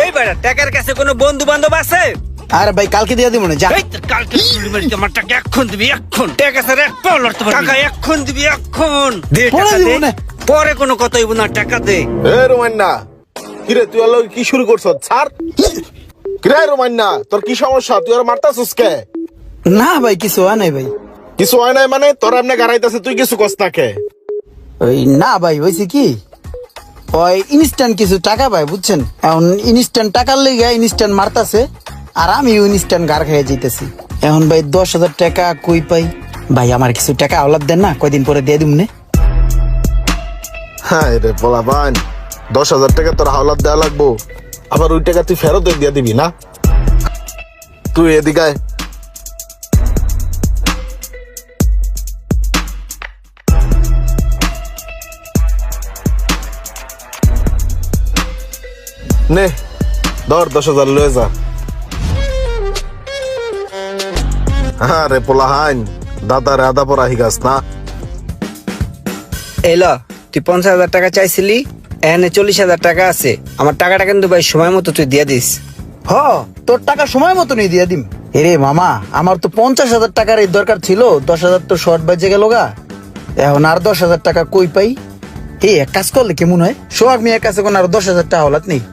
এই বেটা টাকার কাছে কোনো বন্ধু বান্ধব আছে? আরে ভাই কালকে দিয়ে দিব না, যা। এই তোর কালকে চুরি মারি আমার টাকা এখন দিবি, এখন টাকা স্যার এক পাও লড়তে পারবি টাকা এখন দিবি, এখন দে পরে টাকা দিব দে। না। পরে কোনো কথা হইব না, টাকা দে। এ রোমান্না, কিরে তুই আলো কি শুরু করছ? ছাড়। কিরে রোমান্না, তোর কি সমস্যা? তুই আর মারতাছিস কে? না ভাই কিছু হয় নাই ভাই। কিছু হয় নাই মানে? তোর এমনি গাড়াইতেছে, তুই কিছু কস না কে? ওই না ভাই, হয়েছে কি, ওই ইনস্ট্যান্ট কিছু টাকা ভাই, বুঝছেন? এখন ইনস্ট্যান্ট টাকার লেগে ইনস্ট্যান্ট মারতাছে, আর আমি ইনস্ট্যান্ট গার খেয়ে যাইতেছি। এখন ভাই 10,000 টাকা কই পাই? ভাই আমার কিছু টাকা আওলাদ দেন না, কয়দিন পরে দিয়ে দিমনে। হ্যাঁ রে পোলাপান, 10,000 টাকা তোর হাওলাত দেওয়া লাগবো, আবার ওই টাকা তুই ফেরত দিয়ে দিবি না? তুই এদিকে আয়। নে ধর 10,000 লয়ে যা। হ্যাঁ রে পোলাহান, দাদা রে আদা পরা হিগাস না। এলো তুই 50,000 টাকা চাইছিলি, এখানে 40,000 টাকা আছে। আমার টাকাটা কিন্তু ভাই সময় মতো তুই দিয়ে দিস। হ, তোর টাকা সময় মতো নিয়ে দিয়ে দিম। এরে মামা, আমার তো 50,000 টাকার এই দরকার ছিল, 10,000 তো শর্ট বাজে গেল গা। এখন আর 10,000 টাকা কই পাই? এই এক কাজ করলে কেমন হয়, সোহাগ মিয়ার কাছে কোন আর 10,000 টাকা হাওলাত নেই।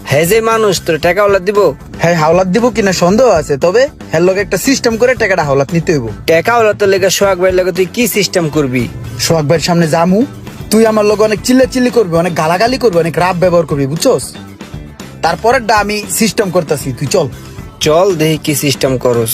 হ্যাঁ যে মানুষ তোর টাকা ওলা দিব, হ্যাঁ হাওলাত দিব কিনা সন্দেহ আছে, তবে হ্যার লগে একটা সিস্টেম করে টাকাটা হাওলাত নিতে হইব। টাকা ওলা তোর লেগে সোহাগ ভাইয়ের লেগে তুই কি সিস্টেম করবি? সোহাগ ভাইয়ের সামনে জামু, তুই আমার লগে অনেক চিল্লাচিল্লি করবি, অনেক গালাগালি করবি, অনেক রাব ব্যবহার করবি, বুঝছস? তারপরেরটা আমি সিস্টেম করতেছি, তুই চল। চল দেখি কি সিস্টেম করস।